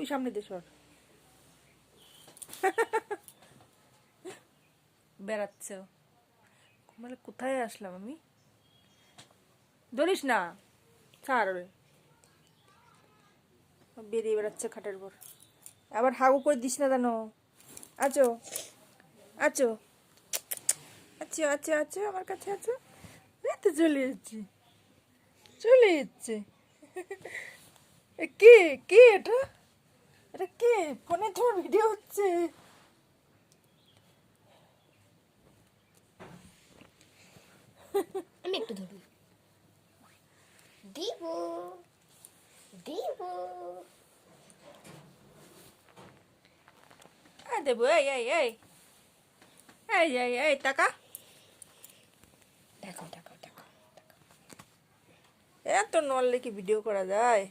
তুই সামনে দে সর। বেড়াচ্ছে মানে কোথায় আসলাম আমি? ধরিস না, ছাড় ওরে। বেরিয়ে বেড়াচ্ছে খাটের পর। আবার হাগু করে দিস না জানো। আছো আছো আছো আছো আছো আমার কাছে আছো। এই তো চলে যাচ্ছি, চলে যাচ্ছে। কে কে এটা? এটা কে? ফোনে তোমার ভিডিও হচ্ছে? আমি একটু ধরি। দিব দিব। দেবো। এই এই এই এই এই এই টাকা। দেখো দেখো দেখো। এত নড়লে কি ভিডিও করা যায়?